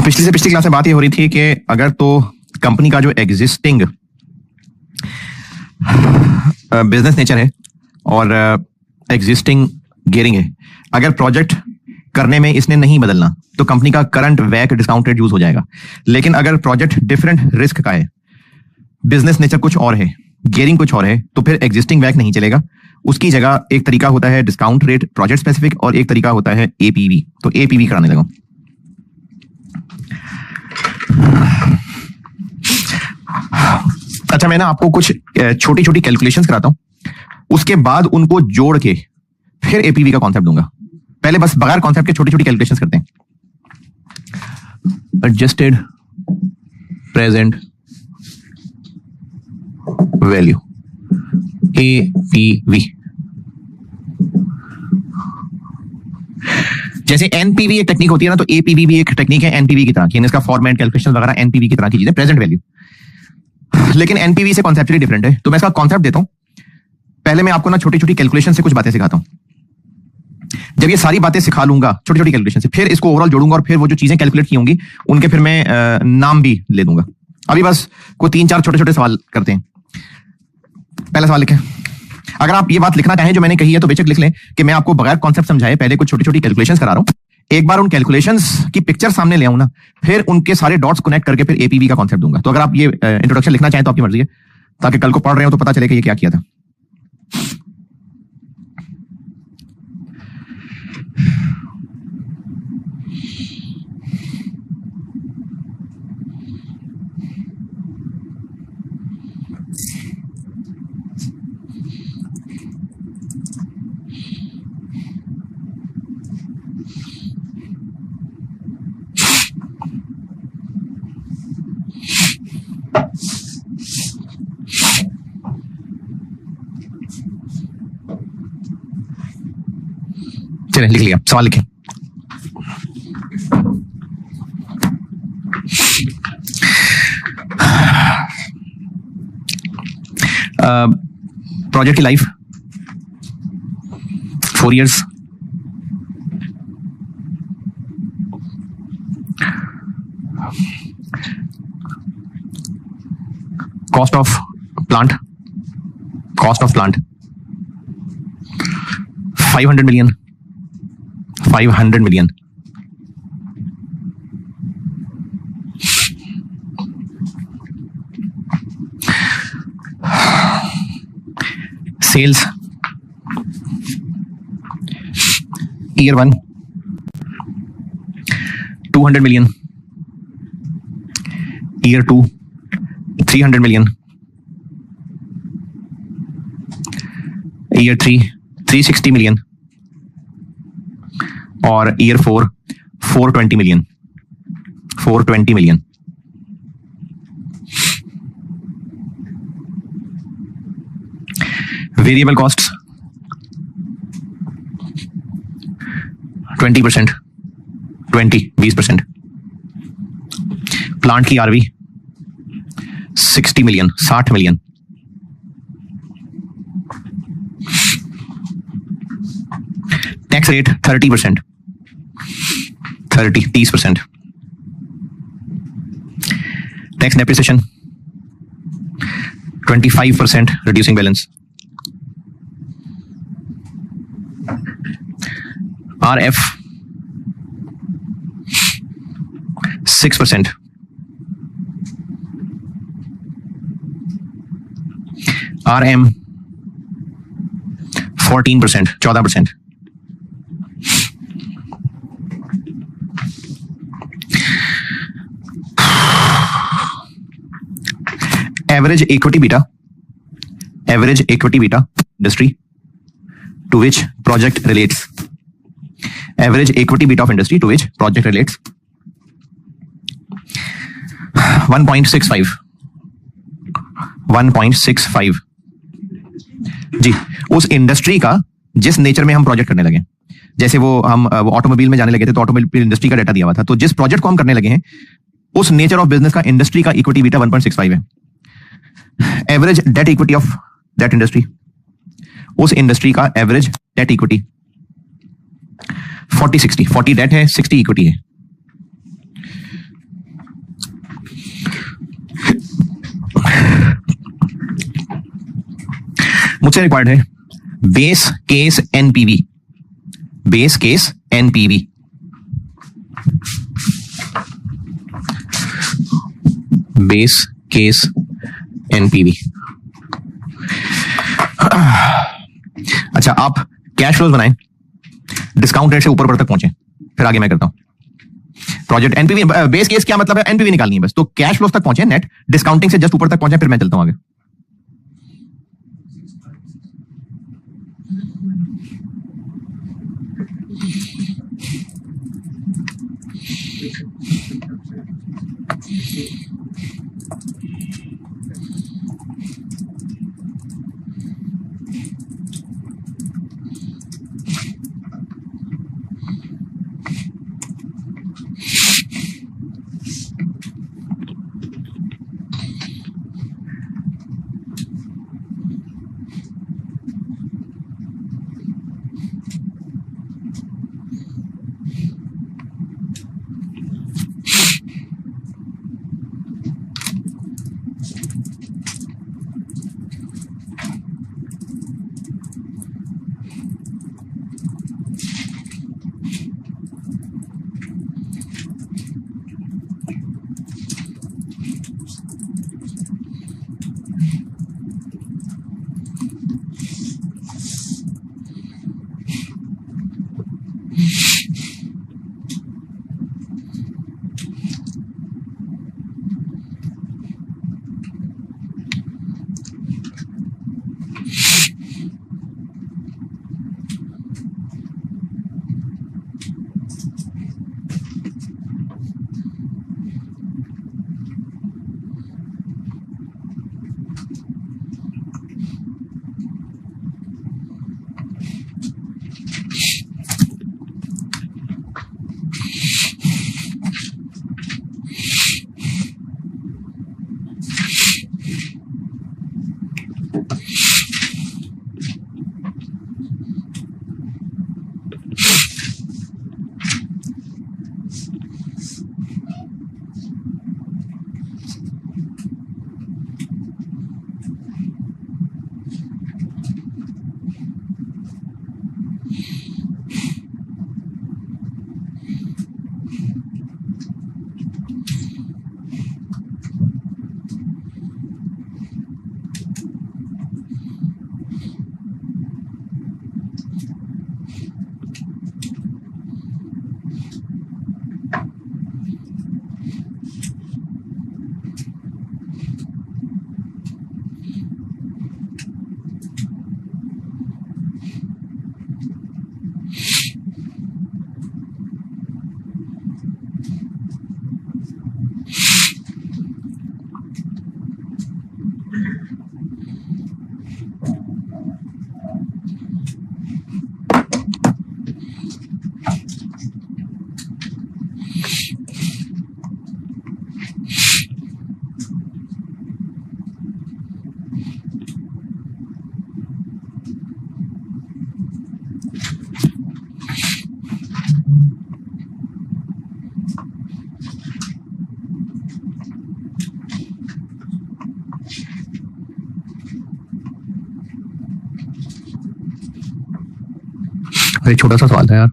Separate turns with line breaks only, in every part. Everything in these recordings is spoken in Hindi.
पिछली से पिछली क्लास में बात ये हो रही थी कि अगर तो कंपनी का जो एग्जिस्टिंग बिजनेस नेचर है और एग्जिस्टिंग गियरिंग है, अगर प्रोजेक्ट करने में इसने नहीं बदलना तो कंपनी का करंट वैक डिस्काउंट रेट यूज हो जाएगा। लेकिन अगर प्रोजेक्ट डिफरेंट रिस्क का है, बिजनेस नेचर कुछ और है, गियरिंग कुछ और है, तो फिर एग्जिस्टिंग वैक नहीं चलेगा। उसकी जगह एक तरीका होता है डिस्काउंट रेट प्रोजेक्ट स्पेसिफिक और एक तरीका होता है एपीवी। तो एपीवी कराने लगा। अच्छा, मैं ना आपको कुछ छोटी छोटी कैलकुलेशंस कराता हूं, उसके बाद उनको जोड़ के फिर एपीवी का कॉन्सेप्ट दूंगा। पहले बस बगैर कॉन्सेप्ट के छोटी छोटी कैलकुलेशंस करते हैं। एडजस्टेड प्रेजेंट वैल्यू एपीवी, जैसे एनपीवी एक टेक्निक होती है ना, तो एपीवी भी एक टेक्निक है एनपीवी की तरह की। इसका फॉर्मेट कैलकुलेशन वगैरह एनपीवी की तरह की चीजें, प्रेजेंट वैल्यू। लेकिन एनपीवी से कॉन्सेप्चुअली डिफरेंट है। तो मैं इसका कॉन्सेप्ट देता हूं। पहले मैं आपको ना छोटी छोटी कैलकुलेशन से कुछ बातें सिखाता हूं। जब ये सारी बातें सिखा लूंगा छोटी छोटी कैलकुलेशन से, फिर इसको ओवरऑल जोड़ूंगा और फिर वो जो चीजें कैलकुलेट की होंगी उनके फिर मैं नाम भी ले दूंगा। अभी बस कोई 3-4 छोटे छोटे सवाल करते हैं। पहला सवाल लिखें। अगर आप ये बात लिखना चाहें जो मैंने कही है तो बेशक लिख लें कि मैं आपको बगैर कॉन्सेप्ट समझाए पहले कुछ छोटी छोटी कैलकुलेशंस करा रहा हूं। एक बार उन कैलकुलेशंस की पिक्चर सामने ले आऊं ना, फिर उनके सारे डॉट्स कनेक्ट करके फिर एपीवी का कॉन्सेप्ट दूंगा। तो अगर आप ये इंट्रोडक्शन लिखना चाहें तो आपकी मर्जी है, ताकि कल को पढ़ रहे हो तो पता चले कि ये क्या किया था। चलिए लिख लिया। सवाल लिखें। प्रोजेक्ट की life 4 years, cost of plant 500 million। Sales year 1 200 million, year 2 300 million, year 3 360 million और year 4 420 million। Variable costs 20%, 20%। Plant की RV 60 million। Tax rate 30%, 30%। Tax depreciation 25%, reducing balance. RF 6%, RM 14%, 14%। Average equity beta industry to which project relates. Average equity beta of industry to which project relates 1.65 जी। उस इंडस्ट्री का जिस नेचर में हम प्रोजेक्ट करने लगे, जैसे वो हम ऑटोमोबाइल में जाने लगे थे तो ऑटोमोबाइल इंडस्ट्री का डाटा दिया हुआ था, तो जिस प्रोजेक्ट को हम करने लगे हैं उस नेचर ऑफ बिजनेस का इंडस्ट्री का इक्विटी बीटा 1.65 है। Average debt equity of that industry, उस इंडस्ट्री का एवरेज डेट इक्विटी 40-60, 40 डेट है 60 इक्विटी है। मुझसे रिक्वायर्ड है base case NPV, base case NPV, base case NPV. अच्छा, आप कैश फ्लोज बनाएं, डिस्काउंट रेट से ऊपर तक पहुंचे, फिर आगे मैं करता हूं। प्रोजेक्ट एनपीवी बेस केस क्या मतलब है, एनपीवी निकालनी है बस, तो कैश फ्लोज तक पहुंचे, नेट डिस्काउंटिंग से जस्ट ऊपर तक पहुंचे, फिर मैं चलता हूं आगे।
अरे छोटा सा सवाल था यार।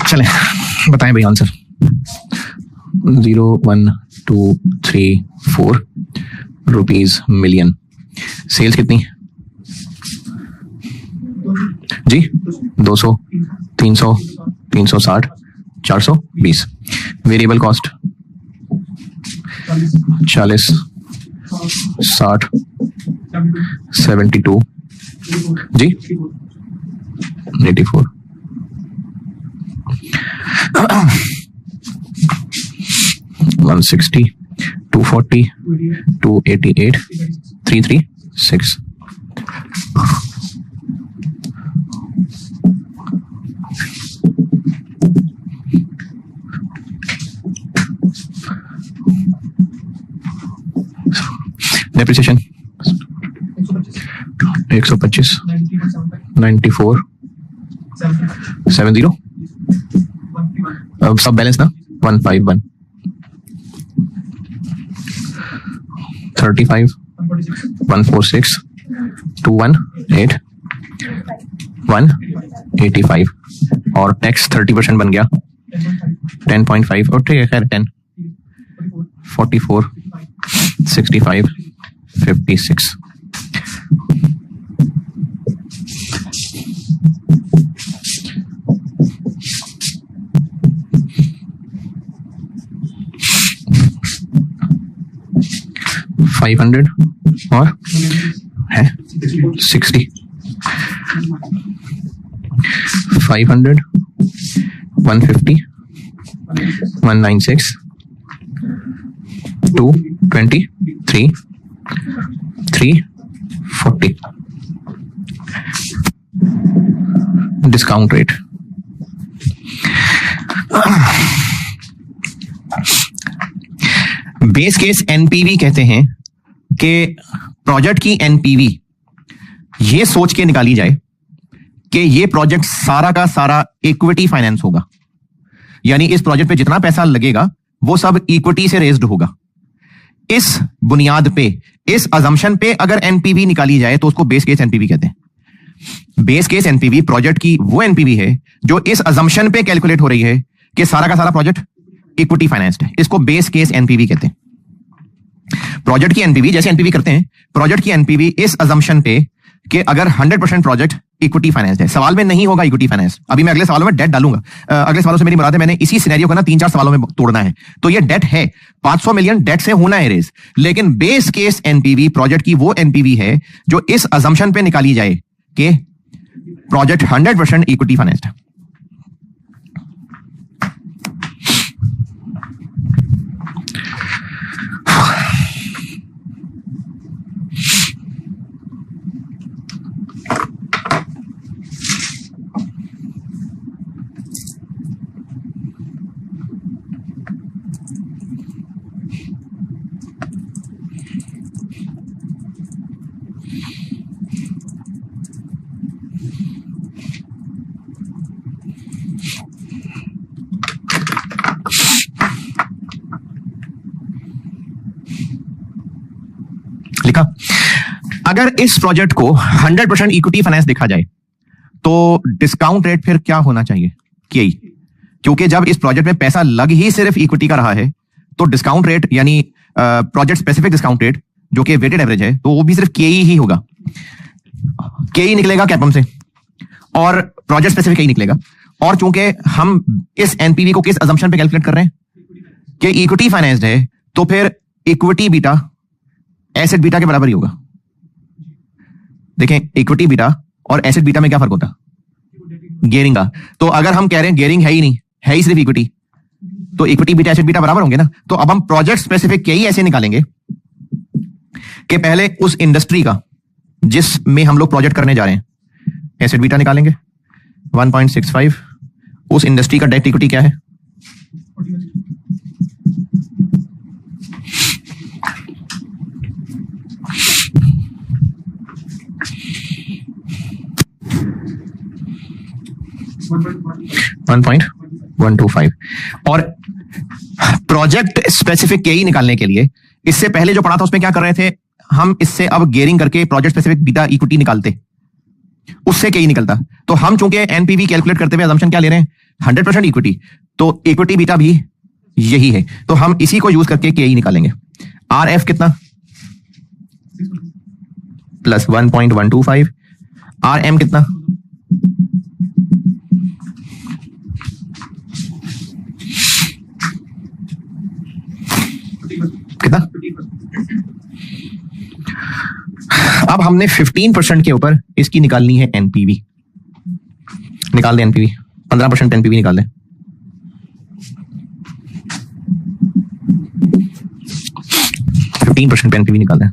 चलें, बताएं भाई आंसर।
0 1 2 3 4 rupees million.
सेल्स कितनी जी?
200 300 360 420। वेरिएबल कॉस्ट 40 60 72 जी 84 160 240 288 336 डेप्रिसिएशन 125 94 70 अब सब बैलेंस ना 151 35 146 218 185 और टैक्स 30% बन गया 10.5 और ठीक है खैर 10 44 65 56 500 और है 60 500 150 196 223 340 discount rate
base case NPV कहते हैं कि प्रोजेक्ट की एनपीवी ये सोच के निकाली जाए कि ये प्रोजेक्ट सारा का सारा इक्विटी फाइनेंस होगा, यानी इस प्रोजेक्ट पे जितना पैसा लगेगा वो सब इक्विटी से रेज्ड होगा। इस बुनियाद पे, इस अजम्पशन पे अगर एनपीवी निकाली जाए तो उसको बेस केस एनपीवी कहते हैं। बेस केस एनपीवी प्रोजेक्ट की वो एनपीवी है जो इस अजम्पशन पे कैलकुलेट हो रही है कि सारा का सारा प्रोजेक्ट इक्विटी फाइनेंस्ड है। इसको बेस केस एनपीवी कहते हैं। प्रोजेक्ट की एनपीवी जैसे एनपीवी करते हैं, प्रोजेक्ट की एनपीवी इस अजम्पशन पे कि अगर 100% प्रोजेक्ट इक्विटी फाइनेंस्ड है। सवाल में नहीं होगा इक्विटी फाइनेंस, अभी मैं अगले सवालों में डेट डालूंगा। अगले सवालों से मेरी मुराद है मैंने इसी सिनेरियो को ना 3-4 सवालों में तोड़ना है। तो ये डेट है 500 मिलियन डेट से होना है रेस, लेकिन बेस केस एनपीवी प्रोजेक्ट की वो एनपीवी है जो इस अजम्पशन पे निकाली जाए कि प्रोजेक्ट 100% इक्विटी फाइनेंस्ड है। लिखा, अगर इस प्रोजेक्ट को 100% इक्विटी फाइनेंस देखा जाए तो डिस्काउंट रेट फिर क्या होना चाहिए? KI, क्योंकि जब इस प्रोजेक्ट में पैसा लग ही सिर्फ इक्विटी का रहा है तो डिस्काउंट रेट यानी प्रोजेक्ट स्पेसिफिक डिस्काउंट रेट जो कि वेटेड एवरेज है तो वो भी सिर्फ KI ही होगा। KI निकलेगा कैपम से और प्रोजेक्ट स्पेसिफिक KI निकलेगा। और चूंकि हम इस एनपीवी को किस अजम्पशन पे कैलकुलेट कर रहे हैं कि इक्विटी फाइनेंस्ड है, तो फिर इक्विटी बीटा एसेट बीटा के बराबर ही होगा। देखें इक्विटी बीटा और एसेट बीटा में क्या फर्क होता है? गेयरिंग का। तो अगर हम कह रहे हैं गेयरिंग है ही नहीं, है ही सिर्फ इक्विटी, तो इक्विटी बीटा एसेट बीटा बराबर होंगे ना। तो अब हम प्रोजेक्ट स्पेसिफिक KI ऐसे निकालेंगे कि पहले उस इंडस्ट्री का जिसमें हम लोग प्रोजेक्ट करने जा रहे हैं एसेट बीटा निकालेंगे 1.65। उस इंडस्ट्री का डेट इक्विटी क्या है? 1.125। और प्रोजेक्ट स्पेसिफिक KI निकालने के लिए इससे पहले जो पढ़ा था उसमें क्या कर रहे थे हम? इससे अब गेयरिंग करके प्रोजेक्ट स्पेसिफिक बीटा इक्विटी निकालते, उससे KI निकलता। तो हम चूंकि एनपीवी कैलकुलेट करते हुए असम्पशन क्या ले रहे हैं? 100% इक्विटी, तो इक्विटी बीटा भी यही है। तो हम इसी को यूज करके KI निकालेंगे। RF कितना? प्लस 1.125। RM कितना? कितना? अब हमने 15% के ऊपर इसकी निकालनी है एनपीवी। निकाल दें एनपीवी, 15% एनपीवी निकाल दें। %15 एनपीवी निकाल दें।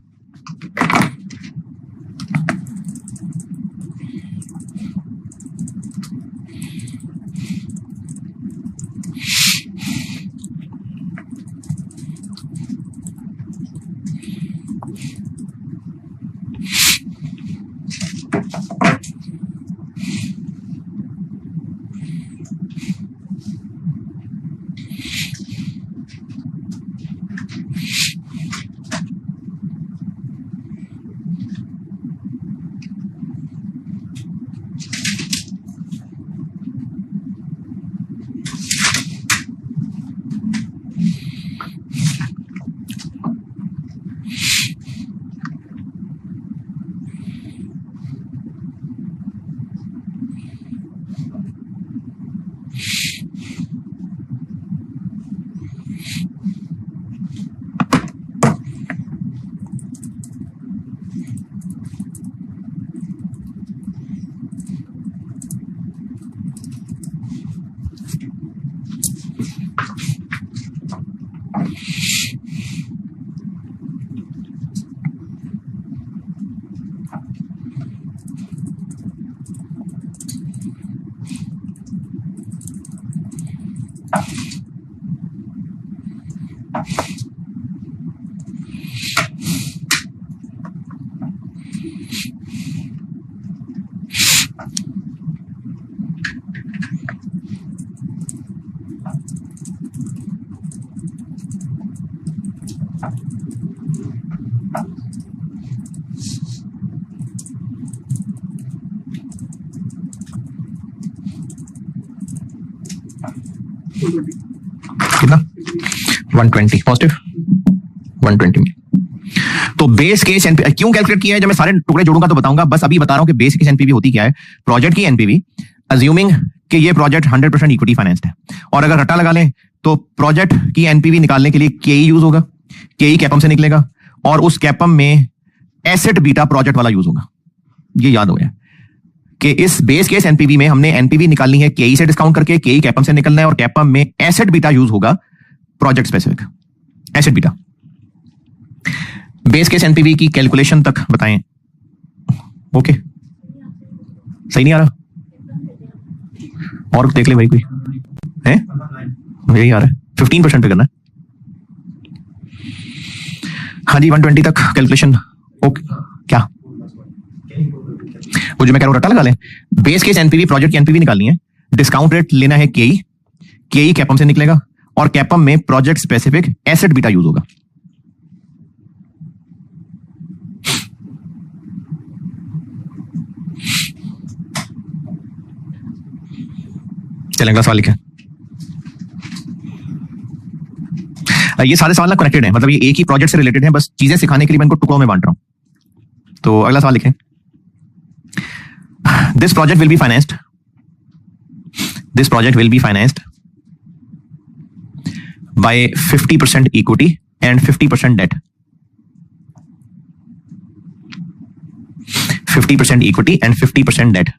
कितना 120 पॉजिटिव 120 में। तो बेस केस एनपीवी क्यों कैलकुलेट किया है, जब मैं सारे टुकड़े जोड़ूंगा तो बताऊंगा, बस अभी बता रहा हूं कि बेस केस एनपीवी होती क्या है। प्रोजेक्ट की एनपीवी अज्यूमिंग कि ये प्रोजेक्ट 100% इक्विटी फाइनेंस्ड है, और अगर रट्टा लगा लें तो प्रोजेक्ट की एनपीवी निकालने के लिए केई यूज होगा, केई कैपम से निकलेगा, और उस कैपम में एसेट बीटा प्रोजेक्ट वाला यूज होगा। ये याद हो गया कि इस बेस केस एनपीवी में हमने एनपीवी निकालनी है केई से डिस्काउंट करके, केई कैपम से निकलना है, और कैपम में एसेट बीटा यूज होगा project specific asset beta. Base case NPV की कैलकुलेशन तक बताएं। ओके, सही नहीं आ रहा और देख ले भाई, कोई है? यही आ रहा है, 15% पे करना है। हाँ जी, 120 तक कैलकुलेशन। ओके, क्या वो जो मैं कह रहा हूं रट्टा लगा लें। बेस केस एनपीवी प्रोजेक्ट की एनपीवी निकालनी है, डिस्काउंट रेट लेना है केई, केई कैपम से निकलेगा, और कैपम में project specific asset beta use होगा। चलें अगला सवाल लिखें। ये सारे सवाल ना कनेक्टेड है, मतलब ये एक ही प्रोजेक्ट से रिलेटेड है, बस चीजें सिखाने के लिए मैं इनको टुकड़ों में बांट रहा हूं। तो अगला सवाल लिखें। This project will be financed, this project will be financed by 50% equity and 50% debt. 50% equity and 50% debt.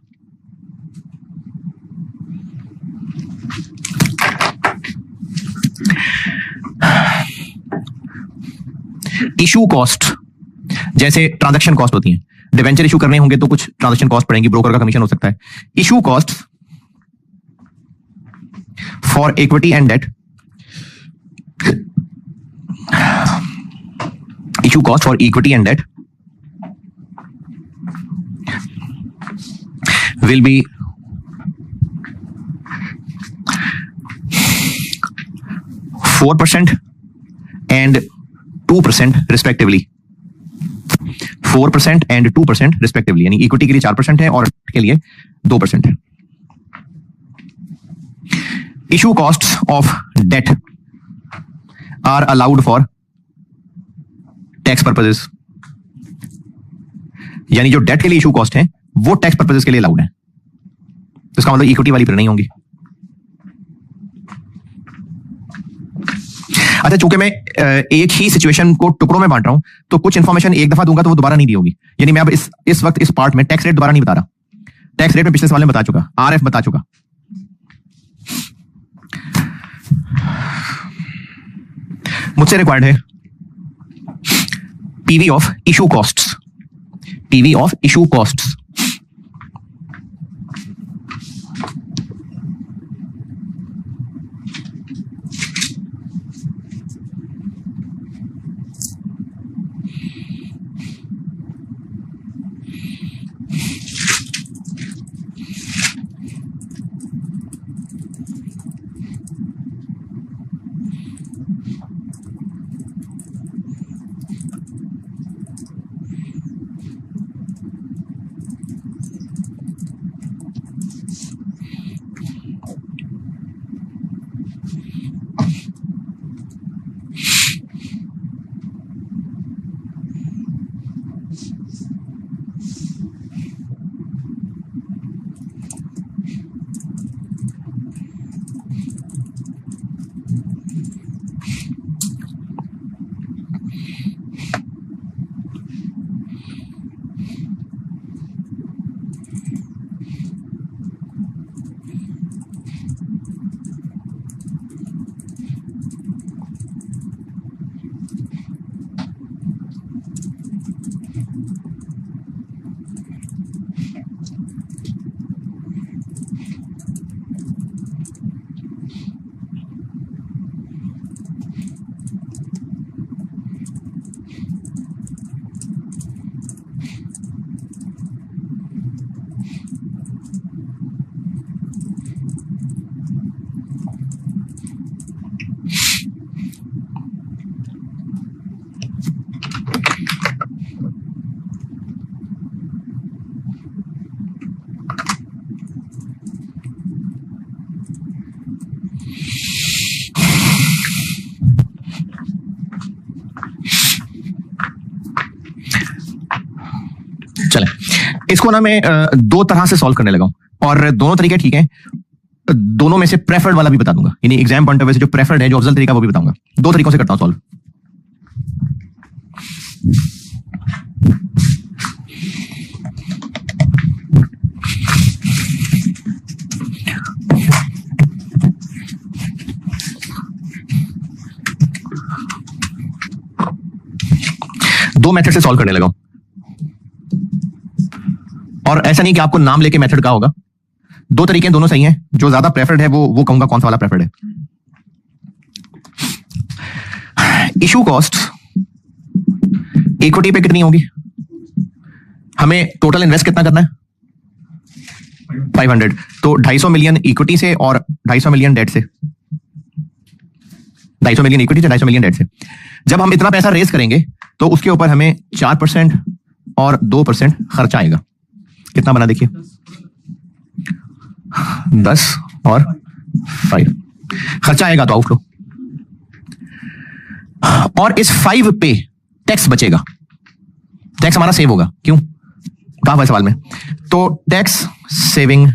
Issue cost, जैसे ट्रांजैक्शन कॉस्ट होती है, डिवेंचर इशू करने होंगे तो कुछ ट्रांजैक्शन कॉस्ट पड़ेंगी, ब्रोकर का कमीशन हो सकता है। Issue cost for equity and debt, issue cost for equity and debt will be 4% and 2% respectively। 4% and 2% respectively, यानी इक्विटी के लिए 4% है और के लिए 2% है। Issue costs of debt are allowed for tax purposes, यानी जो डेट के लिए इशू कॉस्ट है वो टैक्स पर्पसेस के लिए अलाउड है। तो इसका मतलब इक्विटी वाली फिर नहीं होंगी। अच्छा, चूंकि मैं एक ही सिचुएशन को टुकड़ों में बांट रहा हूं, तो कुछ इंफॉर्मेशन एक दफा दूंगा तो वो दोबारा नहीं दी होगी। यानी मैं अब इस वक्त इस पार्ट में टैक्स रेट दोबारा नहीं बता रहा। टैक्स रेट में पिछले सवाल में बता चुका, आरएफ बता चुका। मुझसे रिक्वायर्ड है PV of issue costs, PV of issue costs. चले, इसको ना मैं दो तरह से सॉल्व करने लगा हूं और दोनों तरीके ठीक हैं। दोनों में से प्रेफर्ड वाला भी बता दूंगा, यानी एग्जाम पॉइंट ऑफ व्यू से जो प्रेफर्ड है, जो अफजल तरीका, वो भी बताऊंगा। दो तरीकों से करता हूं सॉल्व। दो मेथड से सॉल्व करने लगा हूं, और ऐसा नहीं कि आपको नाम लेके मेथड का होगा। दो तरीके दोनों सही हैं। जो ज्यादा प्रेफर्ड है वो कहूंगा कौन सा वाला प्रेफर्ड है। इशू कॉस्ट इक्विटी पे कितनी होगी? हमें टोटल इन्वेस्ट कितना करना है? 500। तो 250 मिलियन इक्विटी से और 250 मिलियन डेट से। 250 मिलियन इक्विटी से 250 मिलियन डेट से। जब हम इतना पैसा रेज करेंगे तो उसके ऊपर हमें 4% और 2% खर्चा आएगा। कितना बना देखिए, 10 और 5 खर्चा आएगा तो आउटफ्लो। और इस 5 पे टैक्स बचेगा। टैक्स हमारा सेव होगा। क्यों? कहा हुआ सवाल में। तो tax saving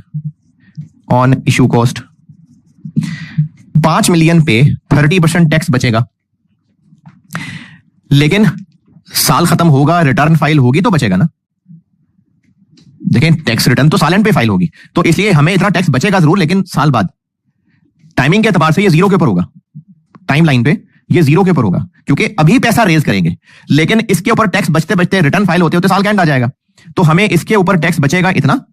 on issue cost, 5 million पे 30% टैक्स बचेगा। लेकिन साल खत्म होगा, रिटर्न फाइल होगी तो बचेगा ना। देखें, टैक्स रिटर्न तो साल एंड पे फाइल होगी, तो इसलिए हमें इतना टैक्स बचेगा जरूर, लेकिन साल बाद। टाइमिंग के एतबार से ये 0 के ऊपर होगा। टाइम लाइन पे ये 0 के ऊपर होगा, क्योंकि अभी पैसा रेज करेंगे, लेकिन इसके ऊपर टैक्स बचते बचते, रिटर्न फाइल होते होते साल का एंड आ जाएगा। तो हमें इसके ऊपर टैक्स बचेगा इतना,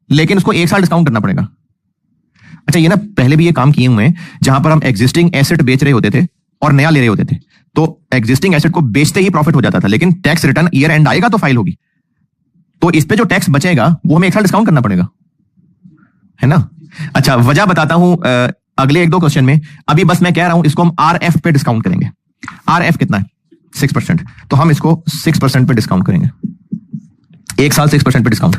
लेकिन उसको 1 साल डिस्काउंट करना पड़ेगा। अच्छा, ये ना पहले भी ये काम किए हुए हैं, जहां पर हम एग्जिस्टिंग एसेट बेच रहे होते थे और नया ले रहे होते थे। तो एग्जिस्टिंग एसेट को बेचते ही प्रॉफिट हो जाता था, लेकिन टैक्स रिटर्न ईयर एंड आएगा तो फाइल होगी। तो इस पे जो टैक्स बचेगा वो हमें 1 साल डिस्काउंट करना पड़ेगा, है ना। अच्छा, वजह बताता हूं अगले 1-2 क्वेश्चन में। अभी बस मैं कह रहा हूं इसको हम आरएफ पे डिस्काउंट करेंगे। आरएफ कितना है? 6%। तो हम इसको 6% पे डिस्काउंट करेंगे। 1 साल 6% पे डिस्काउंट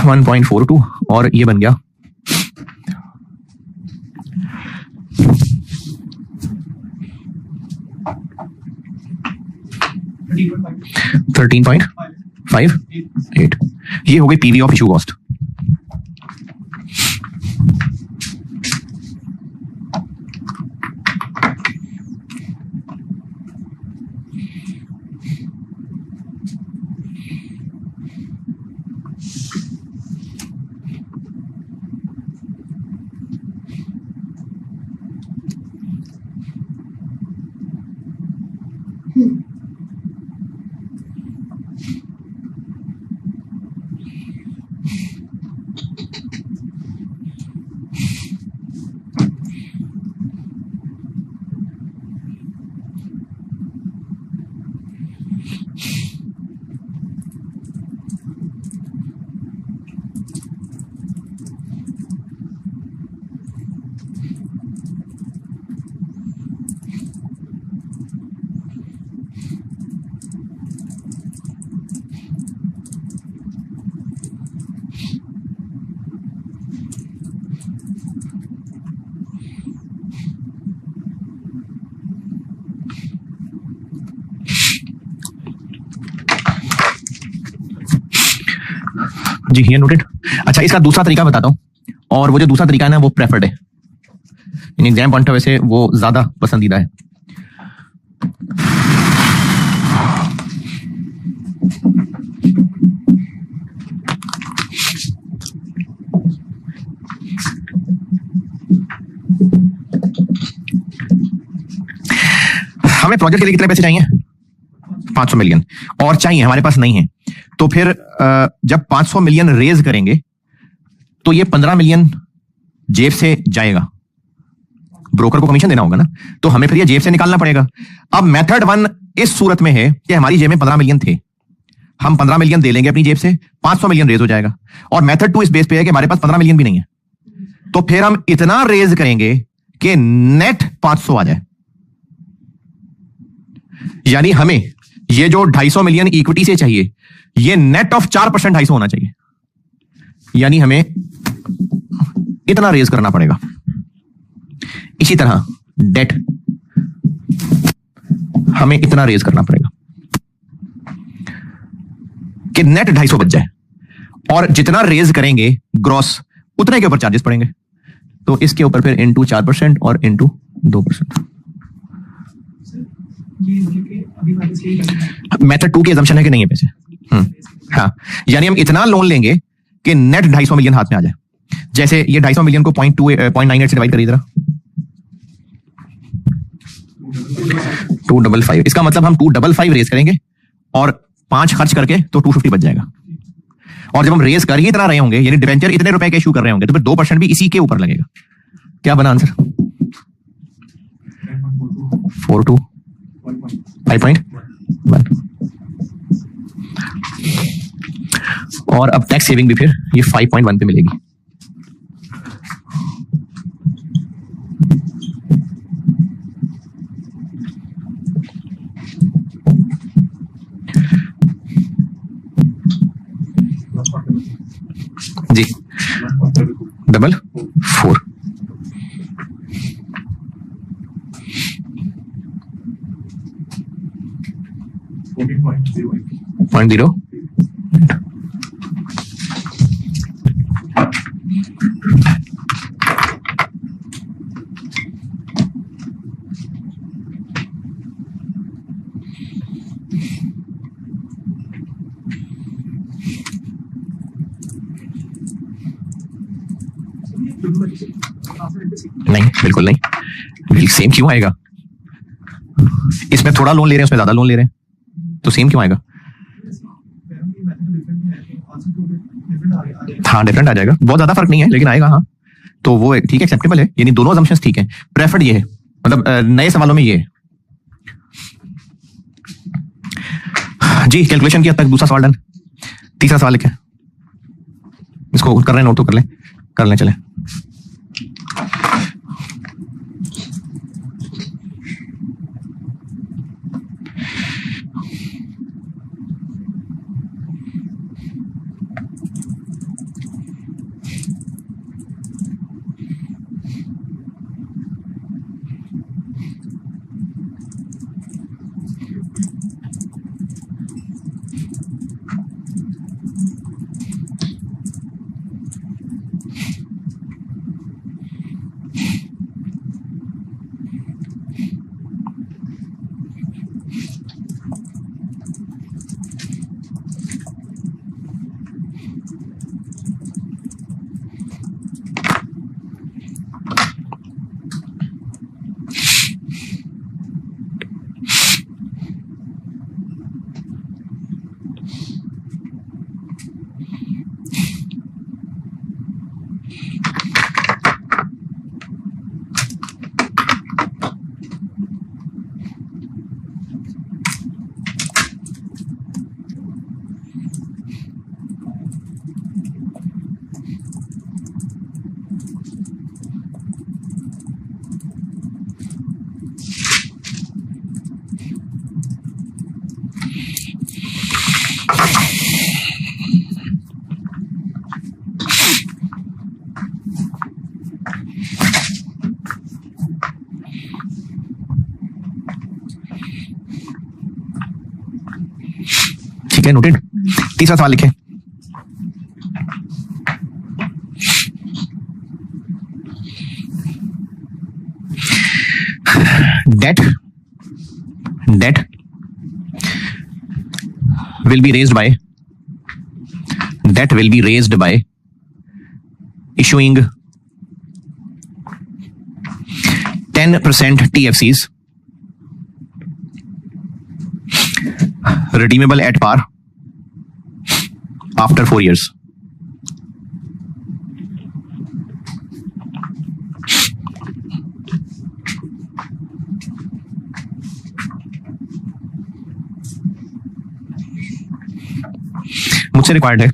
1.42, और ये बन गया 13.58। ये हो गई पीवी ऑफ इशू कॉस्ट। जी ये नोटेड। अच्छा इसका दूसरा तरीका बताता हूं, और वो जो दूसरा तरीका है ना वो प्रेफर्ड है, यानी एग्जाम पॉइंट ऑफ व्यू से वो ज्यादा पसंदीदा है। हमें प्रोजेक्ट के लिए कितने पैसे चाहिए? 500 मिलियन, और चाहिए, हमारे पास नहीं है। तो फिर जब 500 मिलियन रेज करेंगे तो ये 15 मिलियन जेब से जाएगा, ब्रोकर को कमीशन देना होगा ना, तो हमें फिर ये जेब से निकालना पड़ेगा। अब मेथड 1 इस सूरत में है कि हमारी जेब में 15 मिलियन थे, हम 15 मिलियन दे लेंगे अपनी जेब से, 500 मिलियन रेज हो जाएगा। और मेथड 2 इस बेस पे है कि हमारे पास 15 मिलियन भी नहीं है, तो फिर हम इतना रेज करेंगे कि नेट 500 आ जाए। यानी हमें ये जो 250 मिलियन इक्विटी से चाहिए, ये नेट ऑफ 4% 250 होना चाहिए, यानी हमें इतना रेज करना पड़ेगा। इसी तरह डेट हमें इतना रेज करना पड़ेगा कि नेट 250 बच जाए, और जितना रेज करेंगे ग्रॉस उतने के ऊपर चार्जेस पड़ेंगे, तो इसके ऊपर फिर इंटू 4% और इंटू 2%। मेथड 2 की assumption है कि नहीं है पैसे। हाँ, यानी हम इतना लोन लेंगे कि नेट 250 मिलियन हाथ में आ जाए। जैसे ये 250 मिलियन को 0.98 से डिवाइड करिए जरा, 255, इसका मतलब हम 255 रेज करेंगे और 5 खर्च करके तो 250 बच जाएगा। और जब हम रेज कर ही इतना रहे होंगे, यानी डिवेंचर इतने रुपए के इशू कर रहे होंगे, तो फिर 2% भी इसी के ऊपर लगेगा। क्या बना आंसर? 4 5.1। और अब टैक्स सेविंग भी फिर ये 5.1 पे मिलेगी। जी 444। पॉइंट 0 नहीं, बिल्कुल नहीं। सेम क्यों आएगा? इसमें थोड़ा लोन ले रहे हैं, उसमें ज्यादा लोन ले रहे हैं, तो सेम क्यों आएगा? हाँ डिफरेंट आ जाएगा, बहुत ज्यादा फर्क नहीं है लेकिन आएगा। हाँ तो वो ठीक है, एक्सेप्टेबल है, यानी दोनों assumptions ठीक है। प्रेफर्ड ये है, मतलब नए सवालों में ये है। जी कैलकुलेशन किया तक दूसरा सवाल डन। तीसरा सवाल लिखे, इसको कर रहे हैं, नोट तो कर लें चले। ठीक है, नोटेड। तीसरा सवाल लिखें। debt will be raised by issuing 10% TFCs redeemable at par after 4 years. मुझसे रिक्वायर्ड है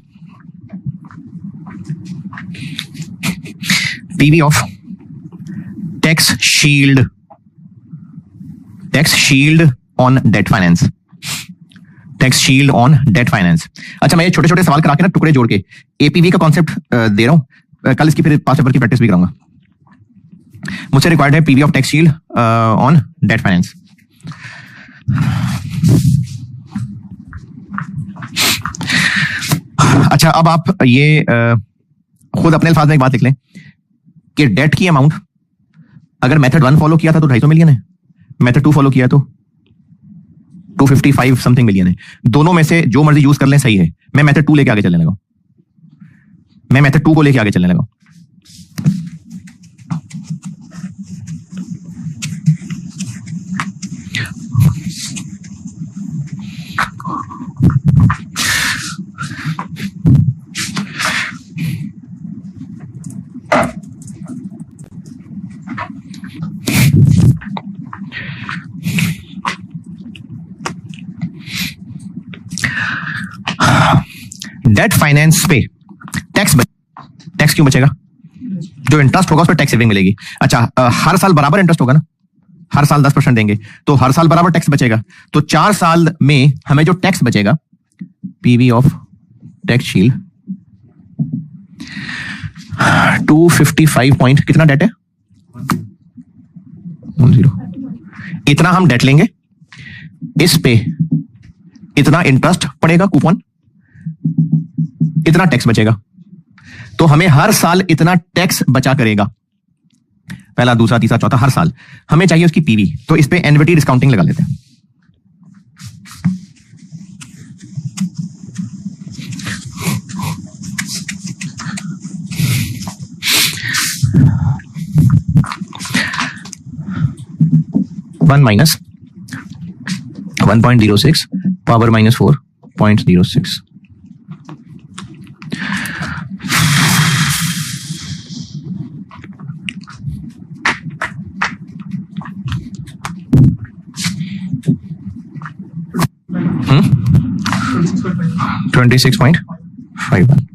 PV of tax shield on debt finance. Tax shield on debt finance. अच्छा, मैं ये छोटे छोटे सवाल करा के ना टुकड़े जोड़ के एपीवी का कॉन्सेप्ट दे रहा हूं। कल इसकी फिर 5 पेपर की प्रैक्टिस भी करूंगा। मुझसे रिक्वायर्ड है PV of tax shield on debt finance. अच्छा, अब आप ये खुद अपने अल्फाज में एक बात लिख लें कि डेट की अमाउंट अगर मेथड 1 फॉलो किया था तो 250 मिलियन है, मेथड 2 फॉलो किया तो 255 समथिंग मिलियन है। दोनों में से जो मर्जी यूज कर लें, सही है। मैं मेथड 2 लेके आगे चलने लगा, मैं मेथड 2 को लेके आगे चलने लगा। डेट फाइनेंस पे टैक्स क्यों बचेगा? जो इंटरेस्ट होगा उस पर टैक्स सेविंग मिलेगी। अच्छा, हर साल बराबर इंटरेस्ट होगा ना, हर साल 10% देंगे तो हर साल बराबर टैक्स बचेगा। तो 4 साल में हमें जो टैक्स बचेगा, PV of tax shield 255 point कितना डेट है 10, इतना हम डेट लेंगे, इस पे इतना इंटरेस्ट पड़ेगा कूपन, इतना टैक्स बचेगा। तो हमें हर साल इतना टैक्स बचा करेगा, पहला, दूसरा, तीसरा, चौथा, हर साल हमें चाहिए उसकी पीवी। तो इस पे एनविटी डिस्काउंटिंग लगा लेते हैं। One minus 1.06 power minus 4.06। Hmm? 26.51।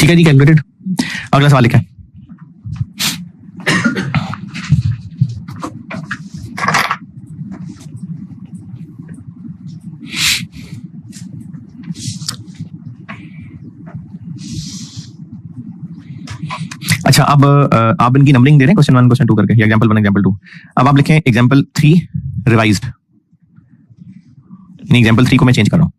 ठीक है जी, कैलकुलेटेड। अगला सवाल लिखा है, अच्छा अब आप इनकी नंबरिंग दे रहे हैं क्वेश्चन 1 क्वेश्चन 2 करके, एग्जांपल 1 एग्जांपल 2। अब आप लिखें एग्जांपल 3 रिवाइज्ड, नहीं एग्जांपल 3 को मैं चेंज कर रहा हूं।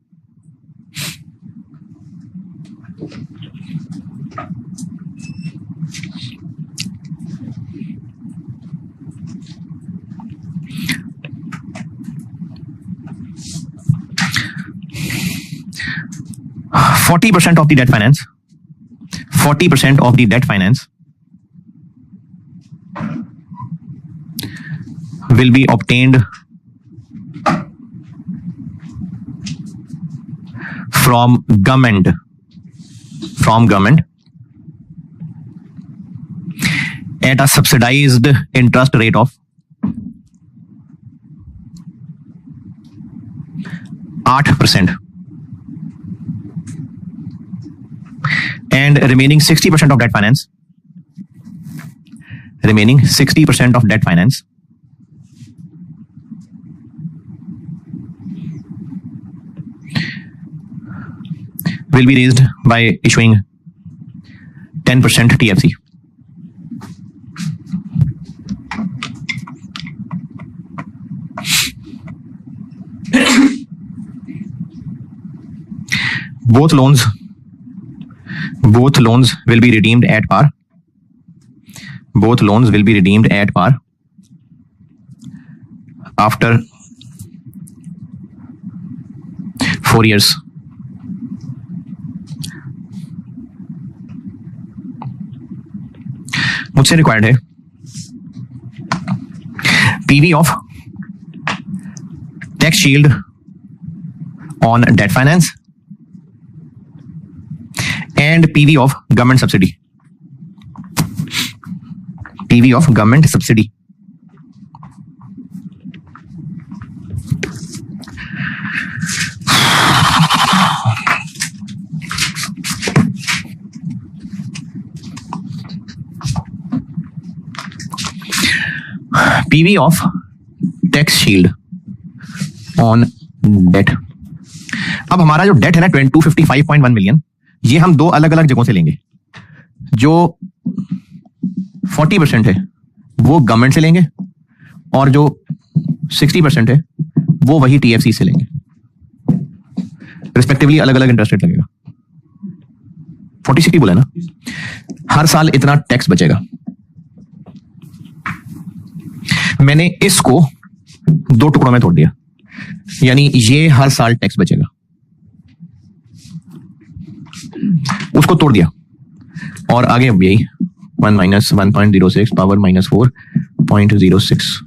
% of the debt finance, 40% of the debt finance will be obtained from government from government at a subsidized interest rate of 8% and remaining 60% of debt finance will be raised by issuing 10% TFC. Both loans will be redeemed at par. Both loans will be redeemed at par after 4 years. मुझसे रिक्वायर्ड है PV of tax shield on debt finance and PV of government subsidy. PV of government subsidy. PV of tax shield on debt. अब हमारा जो डेट है ना 255.1 मिलियन, ये हम दो अलग अलग जगहों से लेंगे. जो 40% है वो गवर्नमेंट से लेंगे और जो 60% है वो वही टीएफसी से लेंगे. रिस्पेक्टिवली अलग अलग इंटरेस्ट रेट लगेगा. 40-60 बोला ना, हर साल इतना टैक्स बचेगा. मैंने इसको दो टुकड़ों में तोड़ दिया, यानी ये हर साल टैक्स बचेगा. उसको तोड़ दिया और आगे अब यही 1 - 1.06 पावर -4.06.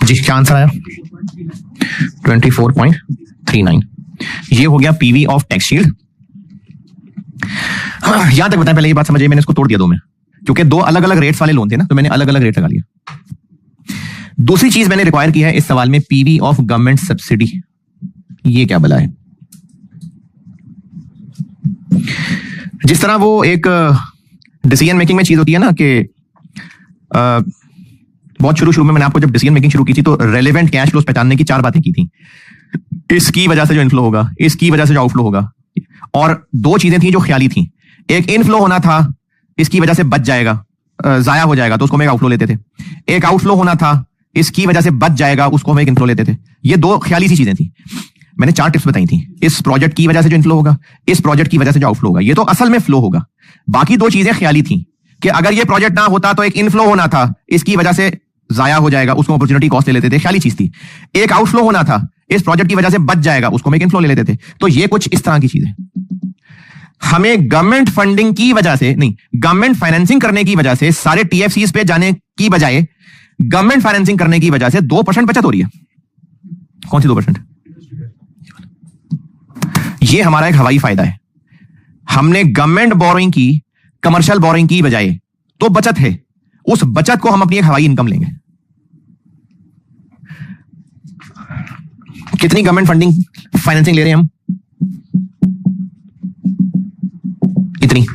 जी क्या आंसर आया? 24.39. ये हो गया पीवी ऑफ टैक्स शील्ड. यहां तक बताएं, पहले ये बात समझिए, मैंने इसको तोड़ दिया दो में, क्योंकि दो अलग अलग रेट्स वाले लोन थे ना, तो मैंने अलग अलग रेट लगा लिया. दूसरी चीज मैंने रिक्वायर की है इस सवाल में, पीवी ऑफ गवर्नमेंट सब्सिडी. ये क्या बला है? जिस तरह वो एक डिसीजन मेकिंग में चीज होती है ना कि बहुत शुरू में मैंने आपको जब डिसीजन मेकिंग शुरू की थी तो रेलेवेंट कैश फ्लोस पहचानने की 4 बातें की थी. इसकी वजह से जो इनफ्लो होगा, इसकी वजह से जो आउटफ्लो होगा, और 2 चीजें थी जो ख्याली थी. एक इनफ्लो होना था, इसकी वजह से बच जाएगा, जाया हो जाएगा, तो उसको हम एक आउटफ्लो लेते थे. एक आउटफ्लो होना था, इसकी वजह से बच जाएगा, उसको हम एक इनफ्लो लेते थे. ये 2 ख्याली सी चीजें थी. मैंने 4 टिप्स बताई थी. इस प्रोजेक्ट की वजह से जो इनफ्लो होगा, इस प्रोजेक्ट की वजह से जो आउटफ्लो होगा, ये तो असल में फ्लो होगा. बाकी 2 चीजें ख्याली थी कि अगर ये प्रोजेक्ट ना होता तो एक इनफ्लो होना था, इसकी वजह से जाया हो जाएगा, उसको अपॉर्चुनिटी कॉस्ट ले लेते थे, ख्याली चीज थी. एक आउटफ्लो होना था, इस प्रोजेक्ट की वजह से बच जाएगा, उसको हम एक इनफ्लो ले लेते थे. तो ये कुछ इस तरह की चीज है. हमें गवर्नमेंट फंडिंग की वजह से नहीं, गवर्नमेंट फाइनेंसिंग करने की वजह से सारे टीएफसीज पे जाने की बजाय गवर्नमेंट फाइनेंसिंग करने की वजह से 2% बचत हो रही है. कौन सी 2%? ये हमारा एक हवाई फायदा है. हमने गवर्नमेंट बोरोइंग की, कमर्शियल बोरोइंग की बजाय तो बचत है, उस बचत को हम अपनी एक हवाई इनकम लेंगे. कितनी गवर्नमेंट फंडिंग फाइनेंसिंग ले रहे हैं हम? इतनी.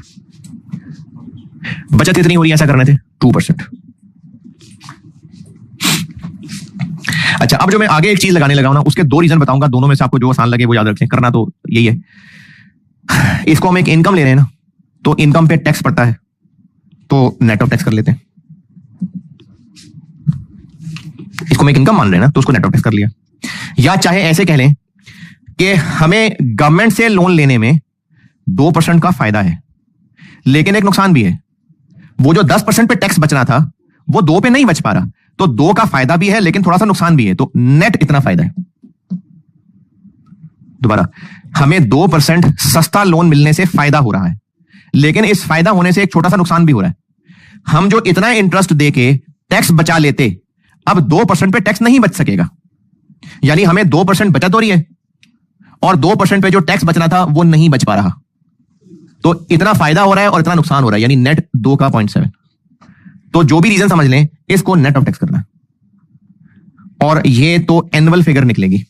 बचत इतनी हो रही है ऐसा करने थे 2%. अच्छा, अब जो मैं आगे एक चीज लगाने लगा हूं ना, उसके दो रीजन बताऊंगा, दोनों में से आपको जो आसान लगे वो याद रखें, करना तो यही है। इसको हम एक इनकम ले रहे हैं ना, तो इनकम पे टैक्स पड़ता है, तो नेट ऑफ टैक्स कर लेते हैं। इसको हम एक इनकम मान रहे हैं ना, तो उसको नेट ऑफ टैक्स कर लिया। या चाहे ऐसे कह लें कि हमें गवर्नमेंट से लोन लेने में 2% का फायदा है, लेकिन एक नुकसान भी है। वो जो 10% पे टैक्स बचना था वो 2 पे नहीं बच पा रहा, तो 2 का फायदा भी है लेकिन थोड़ा सा नुकसान भी है, तो नेट इतना फायदा है। दोबारा, हमें 2% सस्ता लोन मिलने से फायदा हो रहा है, लेकिन इस फायदा होने से एक छोटा सा नुकसान भी हो रहा है। हम जो इतना इंटरेस्ट देके टैक्स बचा लेते, अब 2% पे टैक्स नहीं बच सकेगा, यानी हमें 2% बचत हो रही है और 2% पे जो टैक्स बचना था वो नहीं बच पा रहा, तो इतना फायदा हो रहा है और इतना नुकसान हो रहा है, यानी नेट 2 का 0.7। तो जो भी रीजन समझ लें, इसको नेट ऑफ टैक्स करना है, और ये तो एनुअल फिगर निकलेगी।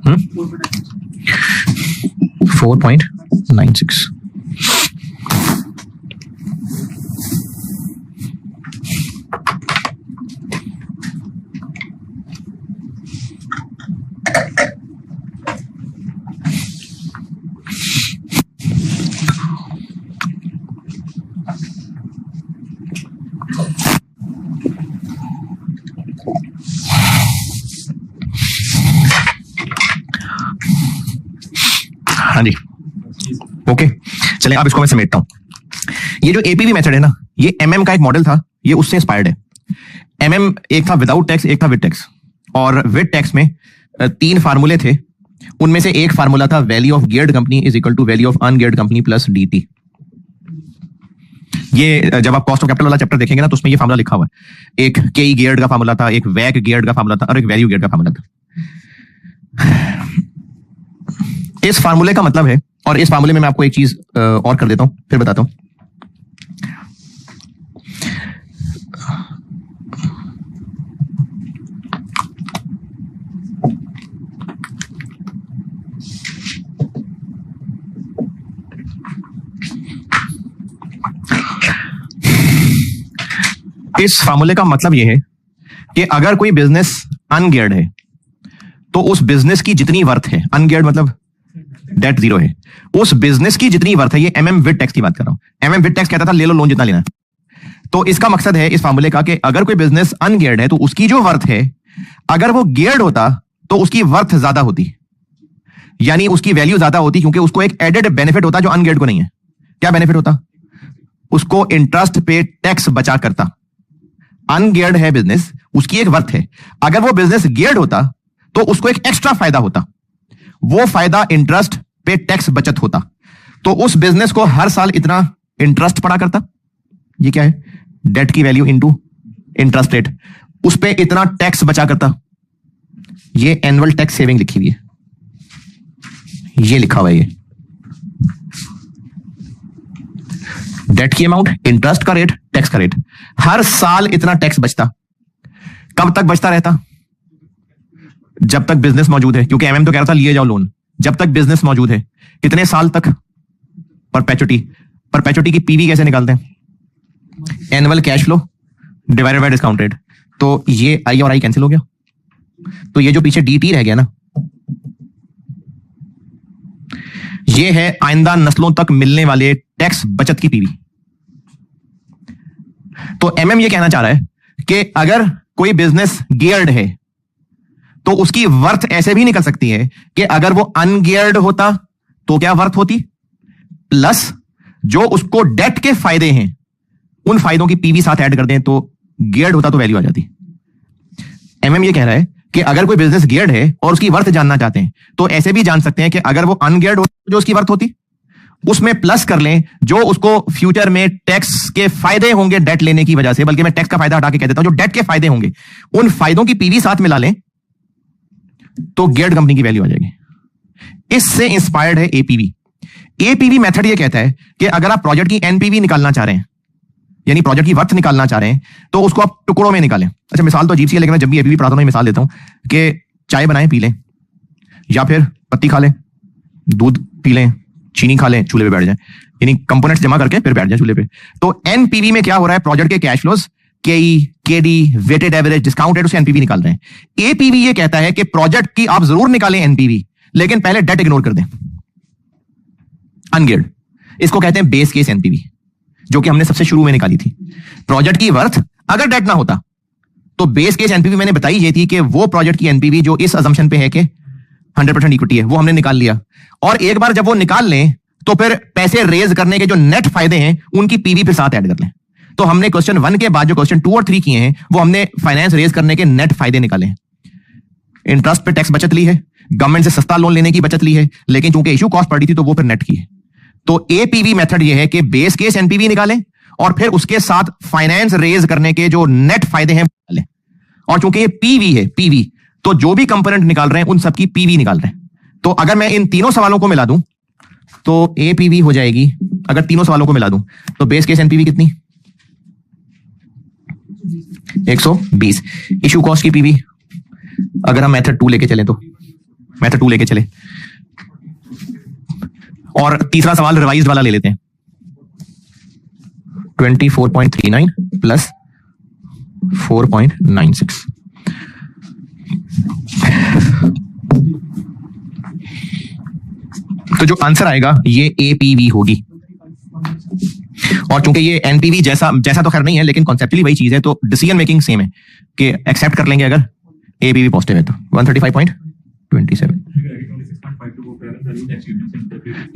Hmm? 4.96.
हाँ जी, ओके, चलें अब इसको मैं समेटता हूं। ये जो एपीवी मेथड है ना, ये एमएम का एक मॉडल था, ये उससे इंस्पायर्ड है। एमएम एक था विदाउट टैक्स, एक था विद टैक्स, और विद टैक्स में 3 फार्मूले थे। उनमें से एक फार्मूला था value of geared company is equal to value of ungeared company plus DT. ये जब आप कॉस्ट ऑफ कैपिटल वाला चैप्टर देखेंगे ना, तो उसमें ये फार्मूला लिखा हुआ है। एक केई गियर्ड का फार्मूला था, एक वैक गियर्ड का फार्मूला था, और एक वैल्यू गियर्ड का फार्मूला था। इस फार्मूले का मतलब है, और इस फार्मूले में मैं आपको एक चीज और कर देता हूं, फिर बताता हूं। इस फार्मूले का मतलब यह है कि अगर कोई बिजनेस अनगियर्ड है, तो उस बिजनेस की जितनी वर्थ है, अनगियर्ड मतलब डेट 0 है, उस बिजनेस की जितनी वर्थ है, ये एमएम विद टैक्स की बात कर रहा हूं। एमएम विद टैक्स कहता था ले लो लोन जितना लेना है। तो इसका मकसद है इस फार्मूले का कि अगर कोई बिजनेस अनगियर्ड है, तो उसकी जो वर्थ है, अगर वो गियर्ड होता तो उसकी वर्थ ज्यादा होती, यानी उसकी वैल्यू ज्यादा होती, क्योंकि उसको एक एडेड बेनिफिट होता जो अनगियर्ड को नहीं है। क्या बेनिफिट होता? उसको इंटरेस्ट पे टैक्स बचा करता। अनगियर्ड है बिजनेस, उसकी एक वर्थ है। अगर वो बिजनेस गियर्ड होता तो उसको एक एक्स्ट्रा फायदा होता, वो फायदा इंटरेस्ट पे टैक्स बचत होता, तो उस बिजनेस को हर साल इतना इंटरेस्ट पड़ा करता। ये क्या है? डेट की वैल्यू इनटू इंटरेस्ट रेट, उस पे इतना टैक्स बचा करता। ये एनुअल टैक्स सेविंग लिखी हुई है, ये लिखा हुआ है, ये डेट की अमाउंट, इंटरेस्ट का रेट, टैक्स का रेट, हर साल इतना टैक्स बचता। कब तक बचता रहता? जब तक बिजनेस मौजूद है, क्योंकि एमएम तो कह रहा था लिए जाओ लोन। जब तक बिजनेस मौजूद है, कितने साल तक? परपेचुटी। परपेचुटी की पीवी कैसे निकालते हैं? Annual cash flow divided by discount rate. तो ये आई और आई कैंसिल हो गया, तो ये जो पीछे डीटी रह गया ना, ये है आइंदा नस्लों तक मिलने वाले टैक्स बचत की पीवी। तो एमएम ये कहना चाह रहा है कि अगर कोई बिजनेस गियर्ड है, तो उसकी वर्थ ऐसे भी निकल सकती है कि अगर वो अनगियर्ड होता तो क्या वर्थ होती, प्लस जो उसको डेट के फायदे हैं उन फायदों की पीवी साथ ऐड कर दें तो गियर्ड होता तो वैल्यू आ जाती। एमएम ये कह रहा है कि अगर कोई बिजनेस गियर्ड है और उसकी वर्थ जानना चाहते हैं, तो ऐसे भी जान सकते हैं कि अगर वो अनगियर्ड हो जो उसकी वर्थ होती, उसमें प्लस कर लें जो उसको फ्यूचर में टैक्स के फायदे होंगे डेट लेने की वजह से, बल्कि मैं टैक्स का फायदा हटा के कह देता हूं, जो डेट के फायदे होंगे उन फायदों की पीवी साथ मिला लें तो गियर्ड कंपनी की वैल्यू आ जाएगी। इससे इंस्पायर्ड है एपीवी। एपीवी मेथड ये कहता है कि अगर आप प्रोजेक्ट की एनपीवी निकालना चाह रहे हैं, यानी प्रोजेक्ट की वर्थ निकालना चाह रहे हैं, तो उसको आप टुकड़ों में निकालें। अच्छा, मिसाल तो अजीब सी है, लेकिन मैं जब भी एपीवी पढ़ाता हूं मिसाल देता हूं कि चाय बनाएं पी लें, या फिर पत्ती खा लें, दूध पी लें, चीनी खा लें, चूल्हे पे बैठ जाएं, यानी कंपोनेंट्स जमा करके फिर बैठ जाएं चूल्हे पे। तो एनपीवी में क्या हो रहा है, प्रोजेक्ट के cash flows, KE, KD, weighted average, discount rate, उसे एनपीवी निकाल रहे हैं। एपीवी ये कहता है कि प्रोजेक्ट की आप जरूर निकालें एनपीवी, लेकिन पहले डेट इग्नोर कर दें, अनगियर्ड। इसको कहते हैं बेस केस एनपीवी, जो कि हमने सबसे शुरू में निकाली थी। प्रोजेक्ट की वर्थ अगर डेट ना होता तो बेस केस एनपीवी मैंने बताई ये थी कि वो प्रोजेक्ट की एनपीवी जो इस अजम्पशन पे है कि 100% इक्विटी है, वो हमने निकाल लिया। और एक बार जब वो निकाल लें तो फिर पैसे रेज करने के जो नेट फायदे हैं उनकी पीवी फिर साथ ऐड कर लें। तो हमने क्वेश्चन 1 के बाद जो क्वेश्चन 2 और 3 किए हैं वो हमने फाइनेंस रेज करने के नेट फायदे निकाले हैं। इंटरेस्ट पे टैक्स बचत ली है, गवर्नमेंट से सस्ता लोन लेने की बचत ली है, लेकिन चूंकि इशू कॉस्ट पड़ी थी तो वो फिर नेट की है। तो एपीवी मेथड ये है कि बेस केस एनपीवी निकालें और फिर उसके साथ फाइनेंस रेज करने के जो नेट फायदे हैं निकालें। और चूंकि ये पीवी है, पीवी, तो जो भी कंपोनेंट निकाल रहे हैं उन सबकी पीवी निकाल रहे हैं। तो अगर मैं इन तीनों सवालों को मिला दूं तो एपीवी हो जाएगी, अगर तीनों सवालों को मिला दूं तो बेस केस एनपीवी कितनी, 120। इशू कॉस्ट की पीवी अगर हम मेथड 2 लेके चलें तो मेथड 2 लेके चले, और तीसरा सवाल रिवाइज्ड वाला ले लेते हैं, 24.39 प्लस 4.96। तो जो आंसर आएगा ये एपीवी होगी। और चूंकि ये एनपीवी जैसा तो खैर नहीं है, लेकिन कॉन्सेप्चुअली वही चीज है, तो डिसीजन मेकिंग सेम है कि एक्सेप्ट कर लेंगे अगर एपीवी पॉजिटिव है तो 135.27।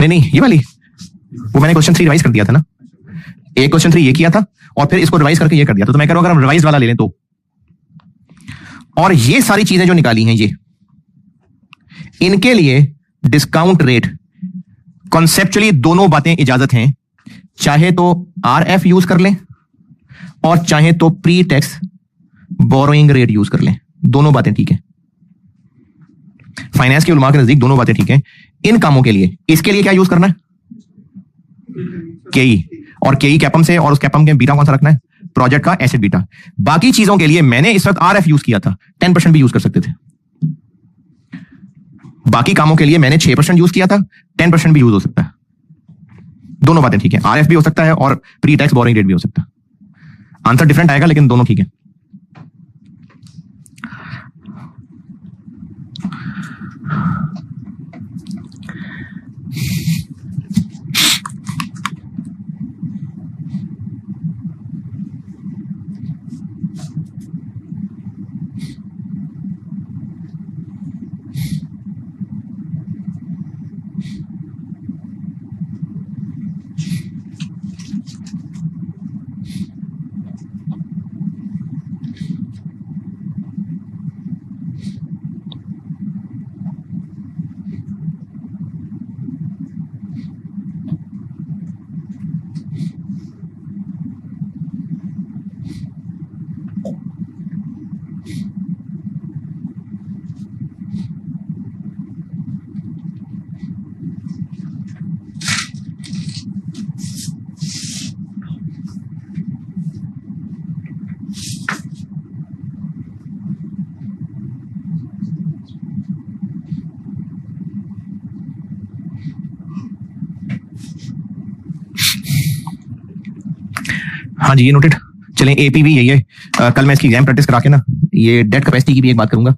नहीं, ये वाली वो मैंने क्वेश्चन 3 रिवाइज कर दिया था ना, एक क्वेश्चन 3 ये किया था और फिर इसको रिवाइज करके ये कर दिया था। तो मैं कह रहा हूं अगर हम रिवाइज वाला ले लें तो, और ये सारी चीजें जो निकाली हैं ये, इनके लिए डिस्काउंट रेट कॉन्सेप्चुअली दोनों बातें इजाजत हैं, चाहे तो आरएफ यूज कर लें और चाहे तो pre tax borrowing rate use कर लें, दोनों बातें ठीक है। फाइनेंस के उलमा के नजदीक दोनों बातें ठीक है। इन कामों के लिए, इसके लिए क्या यूज करना है, केई, और केई कैपम से, और उस कैपम के बीटा कौन सा रखना है, प्रोजेक्ट का एसेट बीटा। बाकी चीजों के लिए मैंने इस वक्त आरएफ यूज किया था, 10% भी यूज कर सकते थे। बाकी कामों के लिए मैंने 6% यूज किया था, 10% भी यूज हो सकता है। दोनों बातें ठीक है, आरएफ भी हो सकता है और प्री टैक्स बोरिंग रेट भी हो सकता है। आंसर डिफरेंट आएगा लेकिन दोनों ठीक है। हाँ जी, ये नोटेड। चलें, एपीवी यही है। कल मैं इसकी एग्जाम प्रैक्टिस करा के ना ये डेट कैपेसिटी की भी एक बात करूंगा,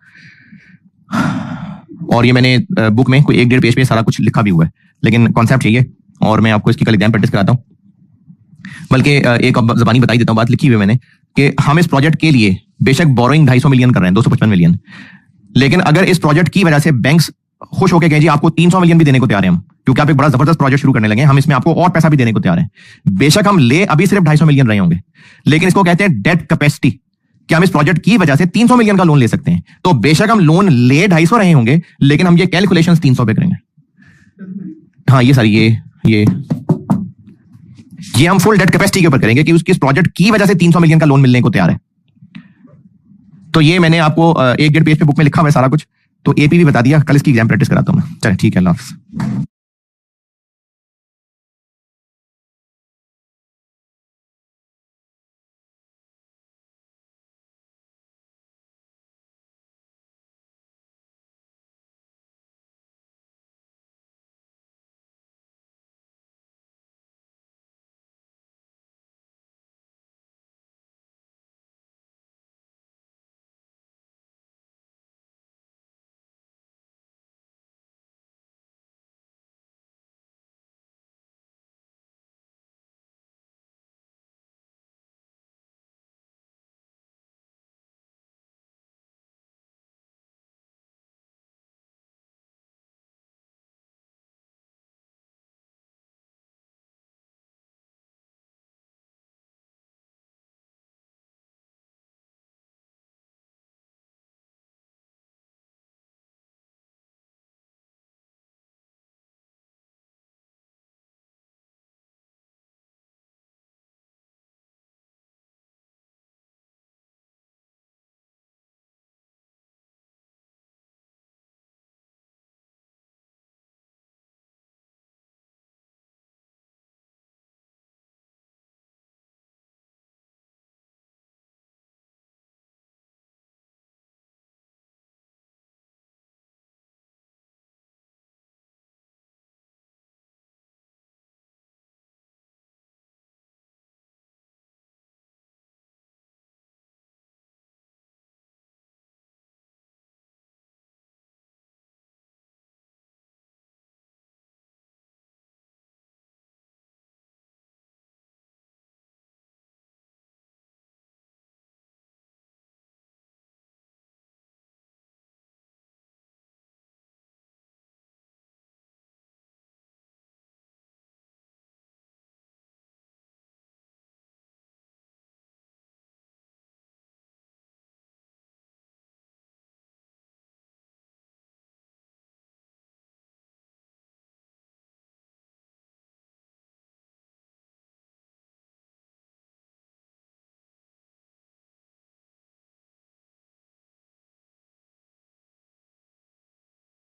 और ये मैंने बुक में कोई 1-1.5 पेज पे सारा कुछ लिखा भी हुआ है, लेकिन कॉन्सेप्ट यही है और मैं आपको इसकी कल एग्जाम प्रैक्टिस कराता हूँ। बल्कि एक जबानी बताई देता हूँ, बात लिखी हुई है मैंने कि हम इस प्रोजेक्ट के लिए बेशक बोरोइंग 250 मिलियन कर रहे हैं, 255 मिलियन, लेकिन अगर इस प्रोजेक्ट की वजह से बैंक्स खुश होकर कहें जी आपको 300 मिलियन भी देने को तैयार हैं हम, क्योंकि आप एक बड़ा जबरदस्त प्रोजेक्ट शुरू करने लगे, हम इसमें आपको और पैसा भी देने को तैयार हैं। बेशक हम ले अभी सिर्फ 250 मिलियन रहे होंगे, लेकिन इसको कहते हैं डेट कैपेसिटी, कि हम इस प्रोजेक्ट की वजह से 300 मिलियन का लोन ले सकते हैं। तो बेशक हम लोन ले 250 रहे होंगे, लेकिन हम ये कैलकुलेशंस 300 पे करेंगे। हाँ, ये सारी ये हम फुल डेट कैपेसिटी के ऊपर करेंगे कि उसकी प्रोजेक्ट की वजह से 300 मिलियन का लोन मिलने को तैयार है। तो ये मैंने आपको 1.5 पेज पे बुक में लिखा हुआ है सारा कुछ। तो एपीवी बता दिया, कल इसकी एग्जाम प्रैक्टिस कराता हूं मैं। चलिए ठीक है, अल्लाह हाफिज़।